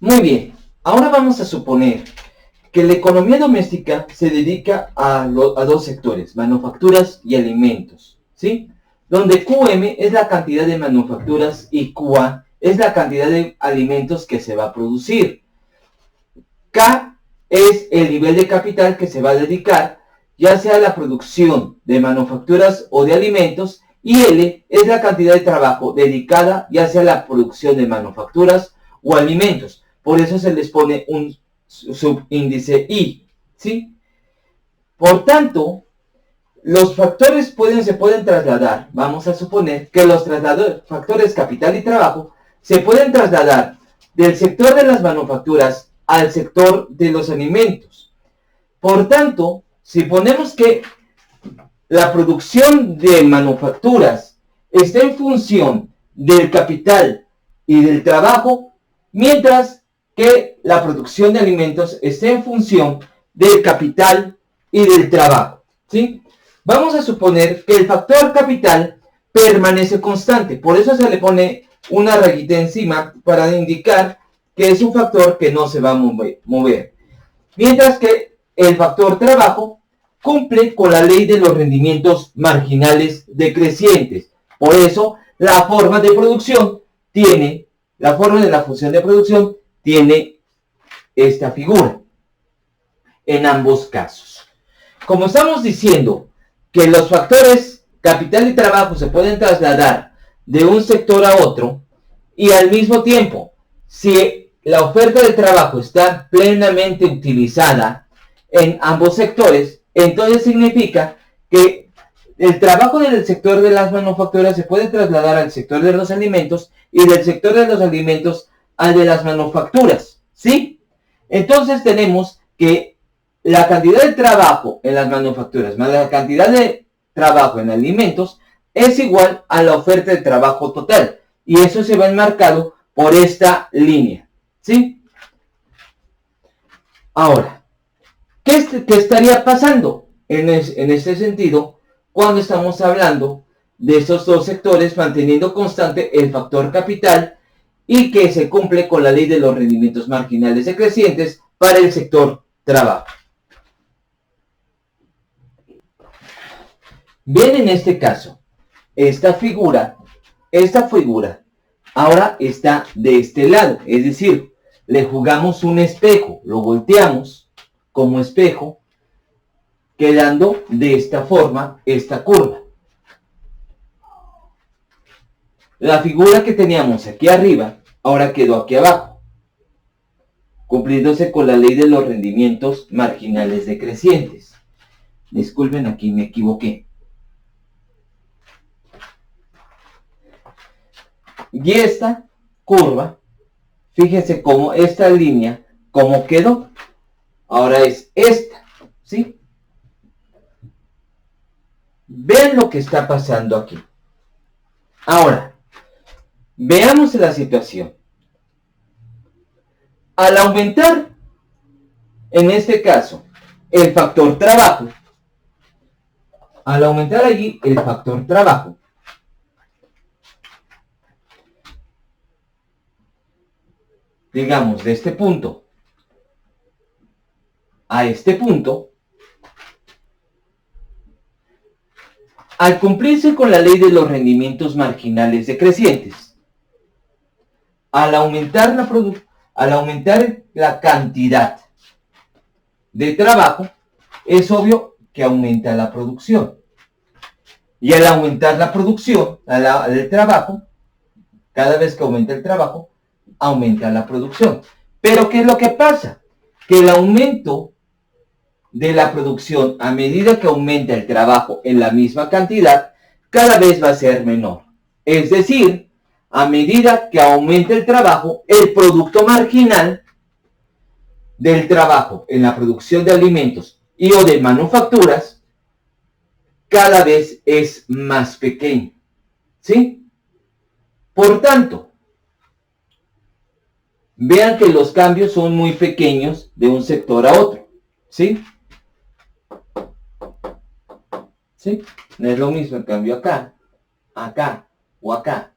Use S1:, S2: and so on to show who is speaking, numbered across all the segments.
S1: Muy bien, ahora vamos a suponer que la economía doméstica se dedica a dos sectores, manufacturas y alimentos, ¿sí? Donde QM es la cantidad de manufacturas y QA es la cantidad de alimentos que se va a producir. K es el nivel de capital que se va a dedicar ya sea a la producción de manufacturas o de alimentos, y L es la cantidad de trabajo dedicada ya sea a la producción de manufacturas o alimentos. Por eso se les pone un subíndice I, ¿sí? Por tanto, los factores se pueden trasladar. Vamos a suponer que los factores capital y trabajo se pueden trasladar del sector de las manufacturas al sector de los alimentos. Por tanto, si ponemos que la producción de manufacturas está en función del capital y del trabajo, mientras que la producción de alimentos está en función del capital y del trabajo, ¿sí? Vamos a suponer que el factor capital permanece constante, por eso se le pone una rayita encima para indicar que es un factor que no se va a mover. Mientras que el factor trabajo cumple con la ley de los rendimientos marginales decrecientes. Por eso, la forma de producción tiene, la forma de la función de producción tiene esta figura en ambos casos. Como estamos diciendo que los factores capital y trabajo se pueden trasladar de un sector a otro, y al mismo tiempo, si la oferta de trabajo está plenamente utilizada en ambos sectores, entonces significa que el trabajo del sector de las manufacturas se puede trasladar al sector de los alimentos y del sector de los alimentos al de las manufacturas, ¿sí? Entonces tenemos que la cantidad de trabajo en las manufacturas más la cantidad de trabajo en alimentos es igual a la oferta de trabajo total, y eso se va enmarcado por esta línea, ¿sí? Ahora, ¿qué estaría pasando en este sentido cuando estamos hablando de estos dos sectores manteniendo constante el factor capital y que se cumple con la ley de los rendimientos marginales decrecientes para el sector trabajo? Bien, en este caso, esta figura ahora está de este lado, es decir, le jugamos un espejo, lo volteamos como espejo, quedando de esta forma esta curva. La figura que teníamos aquí arriba ahora quedó aquí abajo, cumpliéndose con la ley de los rendimientos marginales decrecientes. Disculpen, aquí me equivoqué. Y esta curva, fíjense cómo esta línea, cómo quedó. Ahora es esta, ¿sí? Ven lo que está pasando aquí. Ahora, veamos la situación. Al aumentar, en este caso, el factor trabajo, al aumentar allí el factor trabajo, digamos, de este punto a este punto, al cumplirse con la ley de los rendimientos marginales decrecientes, al aumentar la cantidad de trabajo, es obvio que aumenta la producción. Y al aumentar la producción del trabajo, cada vez que aumenta el trabajo, aumenta la producción. Pero ¿qué es lo que pasa? Que el aumento de la producción, a medida que aumenta el trabajo en la misma cantidad, cada vez va a ser menor. Es decir, a medida que aumenta el trabajo, el producto marginal del trabajo en la producción de alimentos y o de manufacturas cada vez es más pequeño, ¿sí? Por tanto, vean que los cambios son muy pequeños de un sector a otro, ¿sí? ¿Sí? No es lo mismo el cambio acá, acá o acá.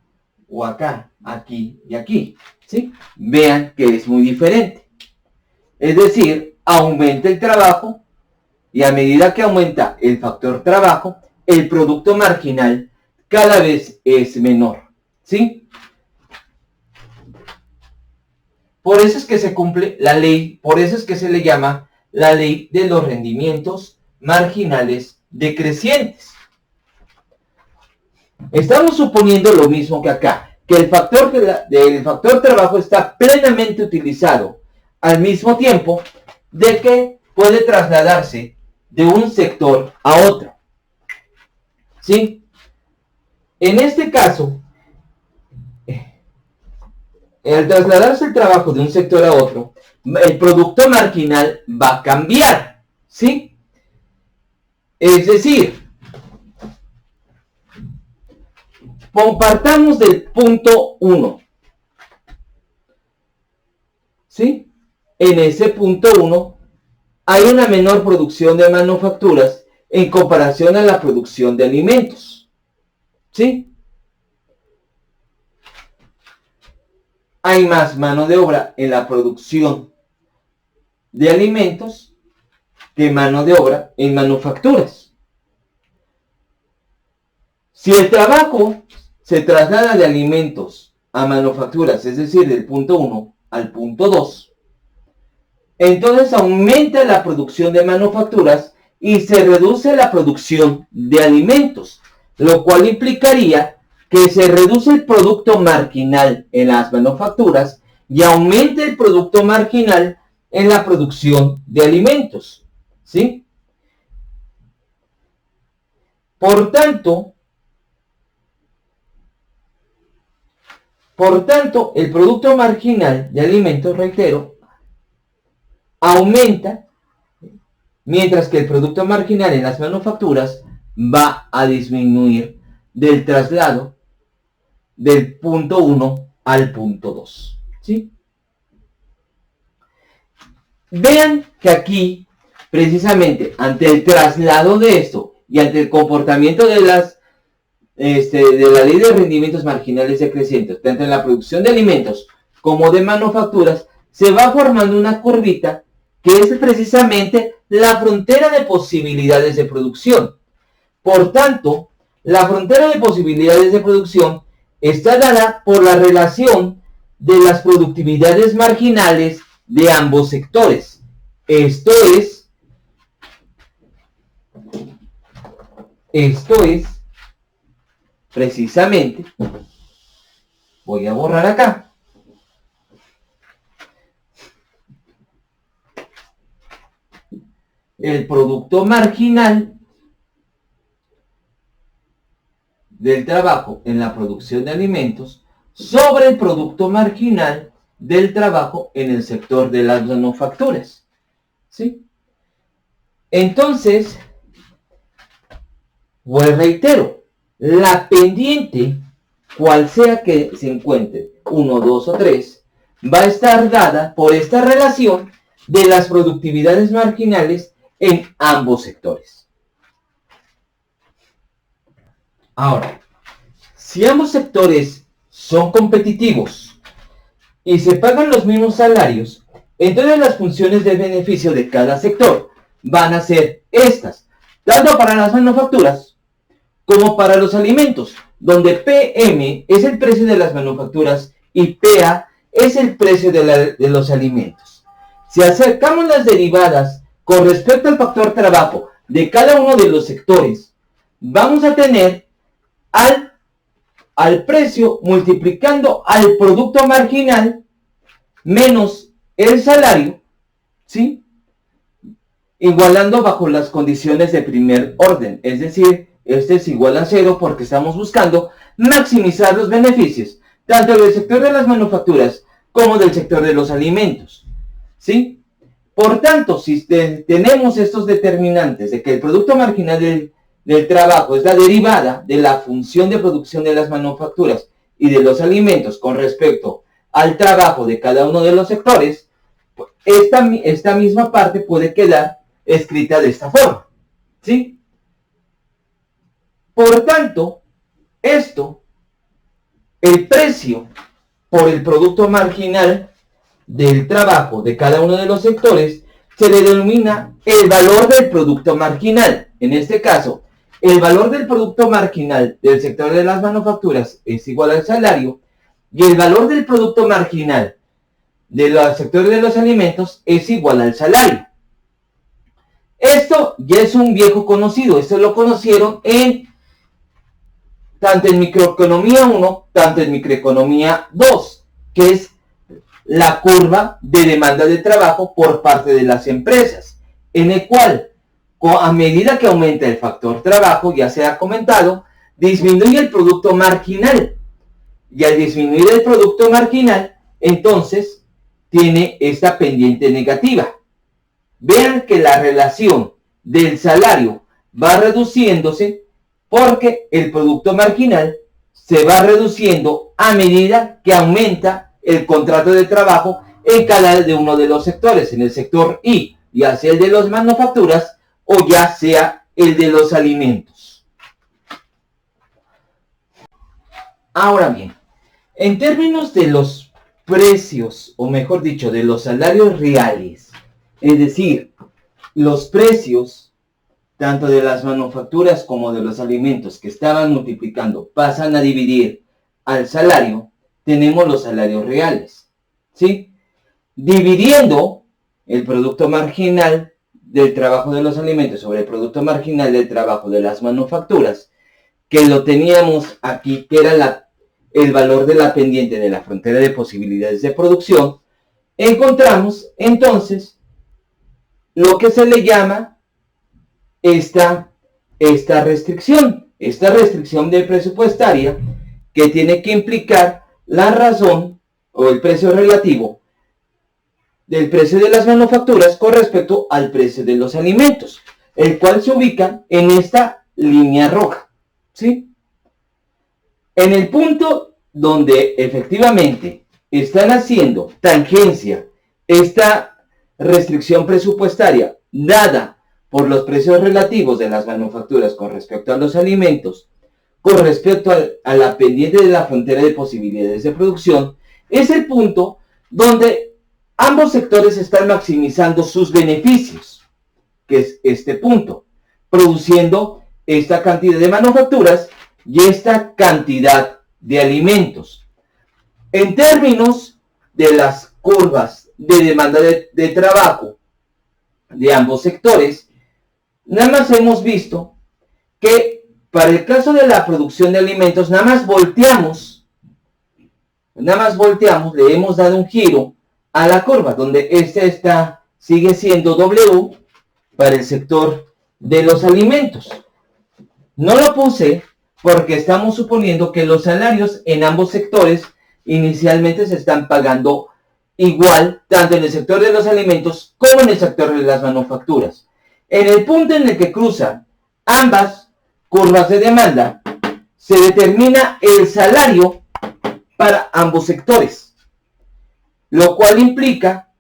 S1: o acá, aquí y aquí, ¿sí? Vean que es muy diferente. Es decir, aumenta el trabajo y a medida que aumenta el factor trabajo, el producto marginal cada vez es menor, ¿sí? Por eso es que se cumple la ley, por eso es que se le llama la ley de los rendimientos marginales decrecientes. Estamos suponiendo lo mismo que acá, que el factor trabajo está plenamente utilizado al mismo tiempo de que puede trasladarse de un sector a otro. ¿Sí? En este caso, al trasladarse el trabajo de un sector a otro, el producto marginal va a cambiar. ¿Sí? Es decir, compartamos del punto 1. ¿Sí? En ese punto 1 hay una menor producción de manufacturas en comparación a la producción de alimentos. ¿Sí? Hay más mano de obra en la producción de alimentos que mano de obra en manufacturas. Si el trabajo se traslada de alimentos a manufacturas, es decir, del punto 1 al punto 2, entonces aumenta la producción de manufacturas y se reduce la producción de alimentos, lo cual implicaría que se reduce el producto marginal en las manufacturas y aumenta el producto marginal en la producción de alimentos. ¿Sí? Por tanto, el producto marginal de alimentos, reitero, aumenta, mientras que el producto marginal en las manufacturas va a disminuir del traslado del punto 1 al punto 2. ¿Sí? Vean que aquí, precisamente, ante el traslado de esto y ante el comportamiento de la ley de rendimientos marginales decrecientes, tanto en la producción de alimentos como de manufacturas, se va formando una curvita que es precisamente la frontera de posibilidades de producción. Por tanto, la frontera de posibilidades de producción está dada por la relación de las productividades marginales de ambos sectores. Esto es precisamente, voy a borrar acá, el producto marginal del trabajo en la producción de alimentos sobre el producto marginal del trabajo en el sector de las manufacturas. ¿Sí? Entonces, pues reitero, la pendiente, cual sea que se encuentre, 1, 2 o 3, va a estar dada por esta relación de las productividades marginales en ambos sectores. Ahora, si ambos sectores son competitivos y se pagan los mismos salarios, entonces las funciones de beneficio de cada sector van a ser estas, tanto para las manufacturas como para los alimentos, donde PM es el precio de las manufacturas y PA es el precio de los alimentos. Si acercamos las derivadas con respecto al factor trabajo de cada uno de los sectores, vamos a tener al precio multiplicando al producto marginal menos el salario, ¿sí? Igualando bajo las condiciones de primer orden, es decir, este es igual a 0 porque estamos buscando maximizar los beneficios, tanto del sector de las manufacturas como del sector de los alimentos, ¿sí? Por tanto, si tenemos estos determinantes de que el producto marginal del trabajo es la derivada de la función de producción de las manufacturas y de los alimentos con respecto al trabajo de cada uno de los sectores, esta misma parte puede quedar escrita de esta forma, ¿sí? Por tanto, esto el precio por el producto marginal del trabajo de cada uno de los sectores se le denomina el valor del producto marginal. En este caso, el valor del producto marginal del sector de las manufacturas es igual al salario y el valor del producto marginal del sector de los alimentos es igual al salario. Esto ya es un viejo conocido, esto lo conocieron tanto en microeconomía 1, tanto en microeconomía 2, que es la curva de demanda de trabajo por parte de las empresas, en el cual, a medida que aumenta el factor trabajo, ya se ha comentado, disminuye el producto marginal. Y al disminuir el producto marginal, entonces, tiene esta pendiente negativa. Vean que la relación del salario va reduciéndose porque el producto marginal se va reduciendo a medida que aumenta el contrato de trabajo en cada uno de los sectores, en el sector I, ya sea el de las manufacturas o ya sea el de los alimentos. Ahora bien, en términos de los precios, o mejor dicho, de los salarios reales, es decir, los precios tanto de las manufacturas como de los alimentos que estaban multiplicando pasan a dividir al salario, tenemos los salarios reales, ¿sí? Dividiendo el producto marginal del trabajo de los alimentos sobre el producto marginal del trabajo de las manufacturas, que lo teníamos aquí, que era el valor de la pendiente de la frontera de posibilidades de producción, encontramos entonces lo que se le llama esta restricción de presupuestaria, que tiene que implicar la razón o el precio relativo del precio de las manufacturas con respecto al precio de los alimentos, el cual se ubica en esta línea roja, ¿sí? En el punto donde efectivamente están haciendo tangencia esta restricción presupuestaria dada por los precios relativos de las manufacturas con respecto a los alimentos, con respecto a la pendiente de la frontera de posibilidades de producción, es el punto donde ambos sectores están maximizando sus beneficios, que es este punto, produciendo esta cantidad de manufacturas y esta cantidad de alimentos. En términos de las curvas de demanda de trabajo de ambos sectores, nada más hemos visto que para el caso de la producción de alimentos, nada más volteamos, le hemos dado un giro a la curva, donde sigue siendo W para el sector de los alimentos. No lo puse porque estamos suponiendo que los salarios en ambos sectores inicialmente se están pagando igual, tanto en el sector de los alimentos como en el sector de las manufacturas. En el punto en el que cruzan ambas curvas de demanda, se determina el salario para ambos sectores, lo cual implica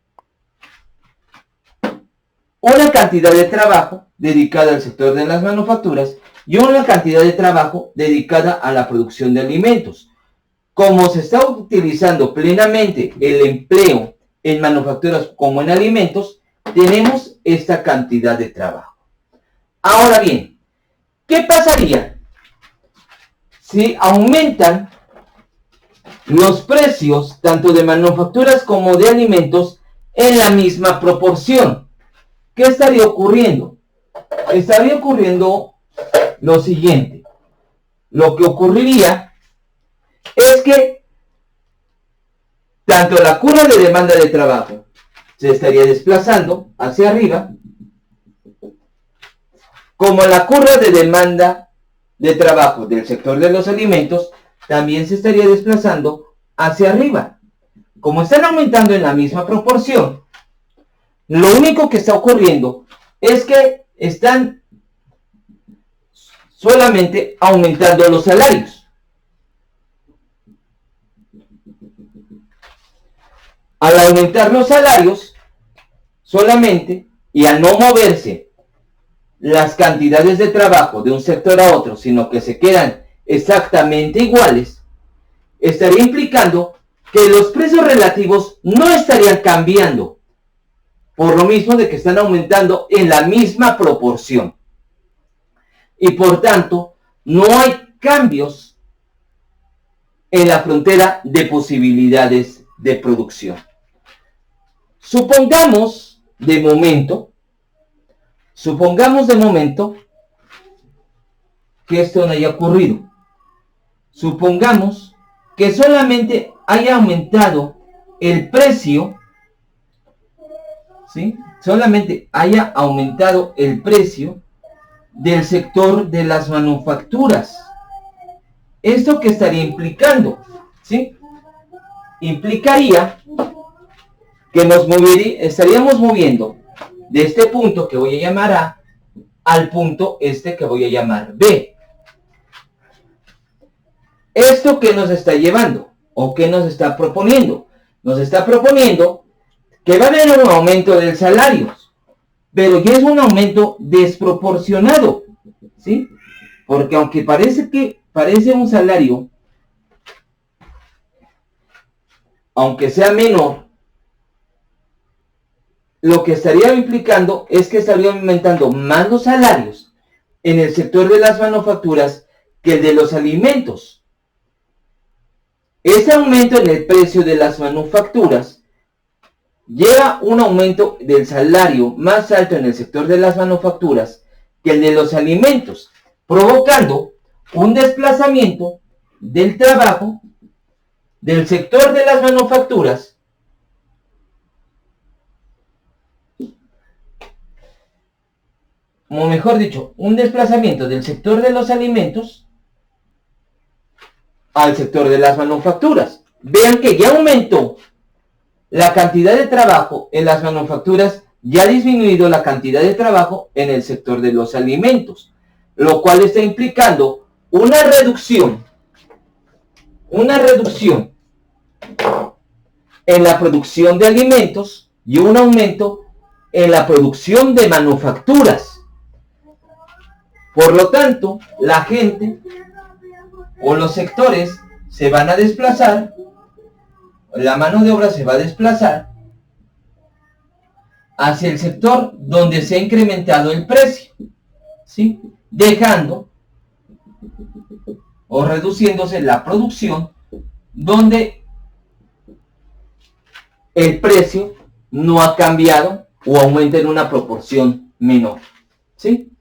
S1: una cantidad de trabajo dedicada al sector de las manufacturas y una cantidad de trabajo dedicada a la producción de alimentos. Como se está utilizando plenamente el empleo en manufacturas como en alimentos, tenemos esta cantidad de trabajo. Ahora bien, ¿qué pasaría si aumentan los precios tanto de manufacturas como de alimentos en la misma proporción? ¿Qué estaría ocurriendo? Estaría ocurriendo lo siguiente. Lo que ocurriría es que tanto la curva de demanda de trabajo se estaría desplazando hacia arriba, como la curva de demanda de trabajo del sector de los alimentos también se estaría desplazando hacia arriba. Como están aumentando en la misma proporción, lo único que está ocurriendo es que están solamente aumentando los salarios. Al aumentar los salarios solamente y al no moverse las cantidades de trabajo de un sector a otro, sino que se quedan exactamente iguales, estaría implicando que los precios relativos no estarían cambiando, por lo mismo de que están aumentando en la misma proporción. Y por tanto, no hay cambios en la frontera de posibilidades de producción. Supongamos de momento que esto no haya ocurrido. Supongamos que solamente haya aumentado el precio, ¿sí? Solamente haya aumentado el precio del sector de las manufacturas. ¿Esto qué estaría implicando? ¿Sí? Implicaría que estaríamos moviendo de este punto que voy a llamar A al punto este que voy a llamar B. ¿Esto qué nos está llevando? ¿O qué nos está proponiendo? Nos está proponiendo que va a haber un aumento del salario, pero ya es un aumento desproporcionado, ¿sí? Porque aunque parece un salario, aunque sea menor, lo que estaría implicando es que estaría aumentando más los salarios en el sector de las manufacturas que el de los alimentos. Ese aumento en el precio de las manufacturas lleva un aumento del salario más alto en el sector de las manufacturas que el de los alimentos, provocando un desplazamiento del trabajo del sector de las manufacturas o mejor dicho, un desplazamiento del sector de los alimentos al sector de las manufacturas. Vean que ya aumentó la cantidad de trabajo en las manufacturas, ya ha disminuido la cantidad de trabajo en el sector de los alimentos, lo cual está implicando una reducción en la producción de alimentos y un aumento en la producción de manufacturas. Por lo tanto, la gente o los sectores se van a desplazar, la mano de obra se va a desplazar hacia el sector donde se ha incrementado el precio, ¿sí? Dejando o reduciéndose la producción donde el precio no ha cambiado o aumenta en una proporción menor, ¿sí?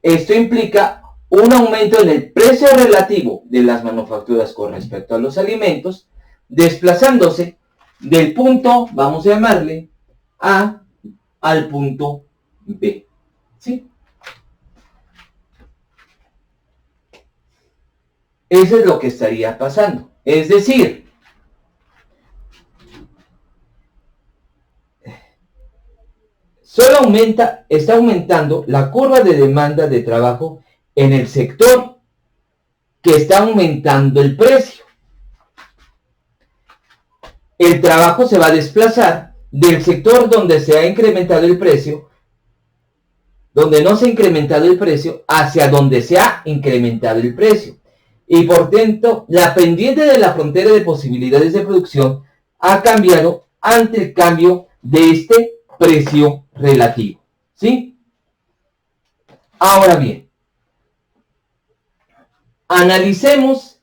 S1: Esto implica un aumento en el precio relativo de las manufacturas con respecto a los alimentos, desplazándose del punto, vamos a llamarle, A al punto B, ¿sí? Eso es lo que estaría pasando. Es decir, está aumentando la curva de demanda de trabajo en el sector que está aumentando el precio. El trabajo se va a desplazar del sector donde se ha incrementado el precio, donde no se ha incrementado el precio, hacia donde se ha incrementado el precio. Y por tanto, la pendiente de la frontera de posibilidades de producción ha cambiado ante el cambio de este precio relativo, ¿sí? Ahora bien, analicemos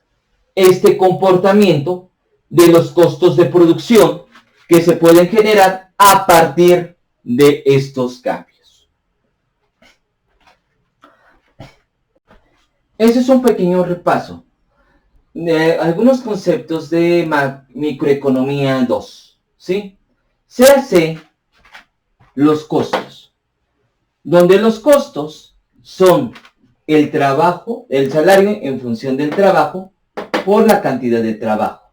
S1: este comportamiento de los costos de producción que se pueden generar a partir de estos cambios. Ese es un pequeño repaso de algunos conceptos de microeconomía 2, ¿sí? Se hace los costos, donde los costos son el trabajo, el salario en función del trabajo por la cantidad de trabajo.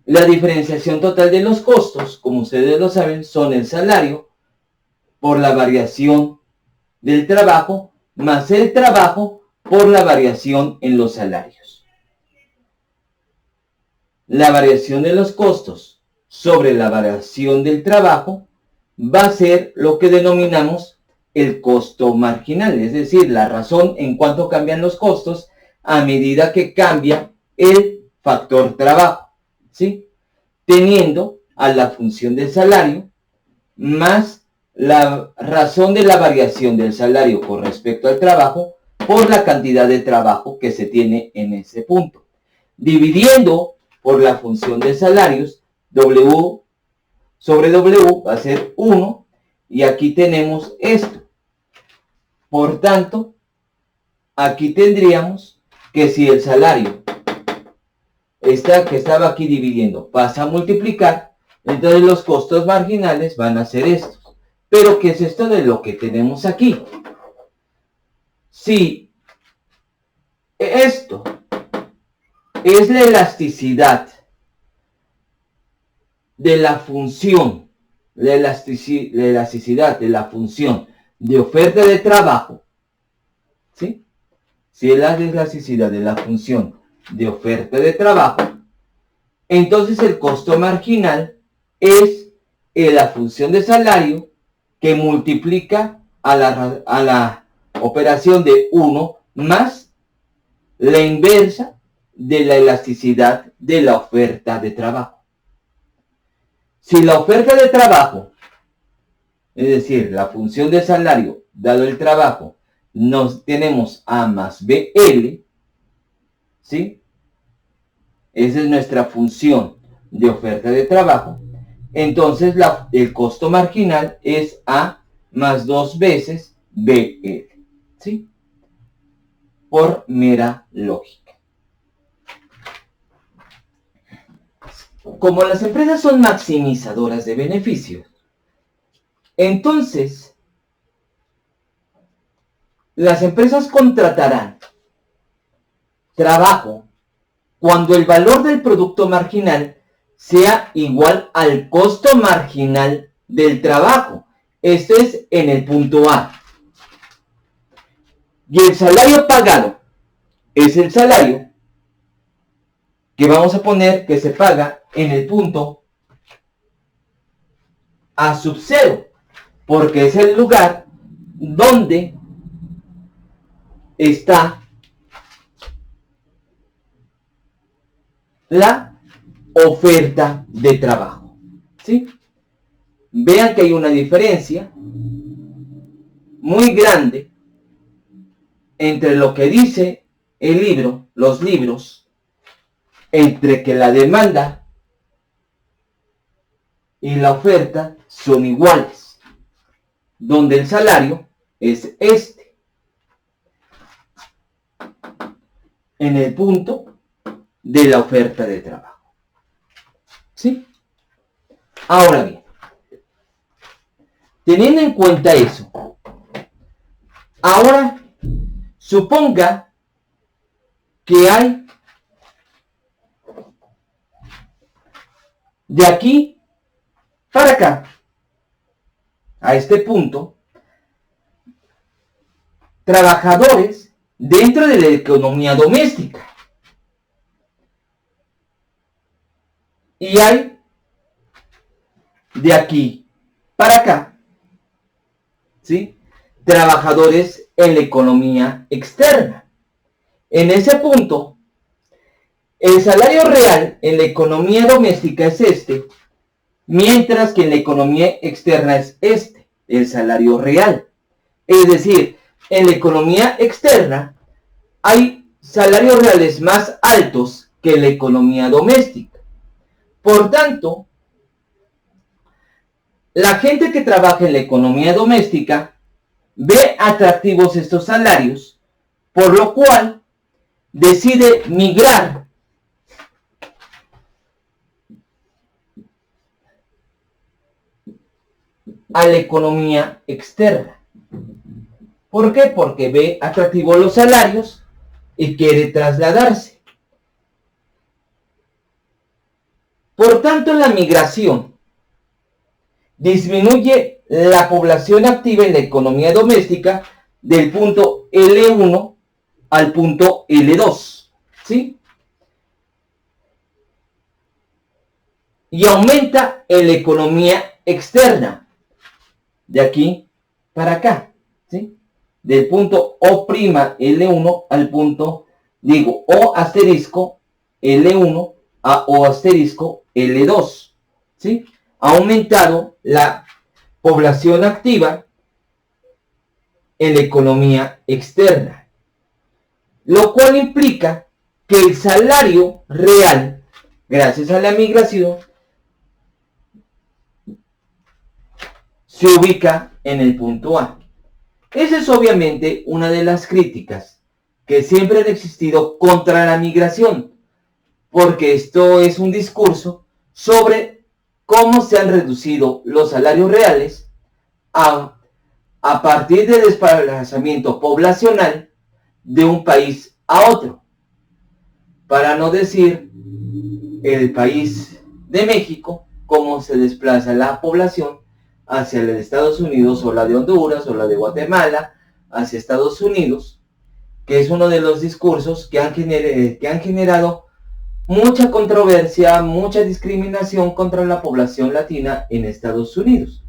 S1: La diferenciación total de los costos, como ustedes lo saben, son el salario por la variación del trabajo más el trabajo por la variación en los salarios. La variación de los costos sobre la variación del trabajo va a ser lo que denominamos el costo marginal, es decir, la razón en cuanto cambian los costos a medida que cambia el factor trabajo, ¿sí? Teniendo a la función del salario más la razón de la variación del salario con respecto al trabajo por la cantidad de trabajo que se tiene en ese punto. Dividiendo por la función de salarios, W sobre W va a ser 1 y aquí tenemos esto. Por tanto, aquí tendríamos que si el salario que estaba aquí dividiendo pasa a multiplicar, entonces los costos marginales van a ser estos. Pero ¿qué es esto de lo que tenemos aquí? Si esto es la elasticidad de la función, la elasticidad de la función de oferta de trabajo, ¿sí? Si es la elasticidad de la función de oferta de trabajo, entonces el costo marginal es la función de salario que multiplica a la operación de 1 más la inversa de la elasticidad de la oferta de trabajo. Si la oferta de trabajo, es decir, la función de salario dado el trabajo, nos tenemos A más BL, ¿sí? Esa es nuestra función de oferta de trabajo. Entonces el costo marginal es A más 2 veces BL, ¿sí? Por mera lógica. Como las empresas son maximizadoras de beneficios, entonces las empresas contratarán trabajo cuando el valor del producto marginal sea igual al costo marginal del trabajo. Esto es en el punto A. Y el salario pagado es el salario que vamos a poner que se paga en el punto A sub 0, porque es el lugar donde está la oferta de trabajo, ¿sí? Vean que hay una diferencia muy grande entre lo que dice el libro, los libros, entre que la demanda y la oferta son iguales, donde el salario es este, en el punto de la oferta de trabajo, ¿sí? Ahora bien, teniendo en cuenta eso, ahora suponga que hay de aquí para acá, a este punto, trabajadores dentro de la economía doméstica. Y hay de aquí para acá, ¿sí? Trabajadores en la economía externa. En ese punto, el salario real en la economía doméstica es este, mientras que en la economía externa es este, el salario real. Es decir, en la economía externa hay salarios reales más altos que en la economía doméstica. Por tanto, la gente que trabaja en la economía doméstica ve atractivos estos salarios, por lo cual decide migrar a la economía externa. ¿Por qué? Porque ve atractivos los salarios y quiere trasladarse. Por tanto, la migración disminuye la población activa en la economía doméstica del punto L1 al punto L2, ¿sí? Y aumenta en la economía externa, de aquí para acá, ¿sí? Del punto O' L1 al punto, O asterisco L1 o asterisco L2, ¿sí? Ha aumentado la población activa en la economía externa, lo cual implica que el salario real, gracias a la migración, se ubica en el punto A. Esa es obviamente una de las críticas que siempre han existido contra la migración, porque esto es un discurso sobre cómo se han reducido los salarios reales a partir del desplazamiento poblacional de un país a otro. Para no decir el país de México, cómo se desplaza la población hacia el de Estados Unidos, o la de Honduras, o la de Guatemala, hacia Estados Unidos, que es uno de los discursos que han generado mucha controversia, mucha discriminación contra la población latina en Estados Unidos.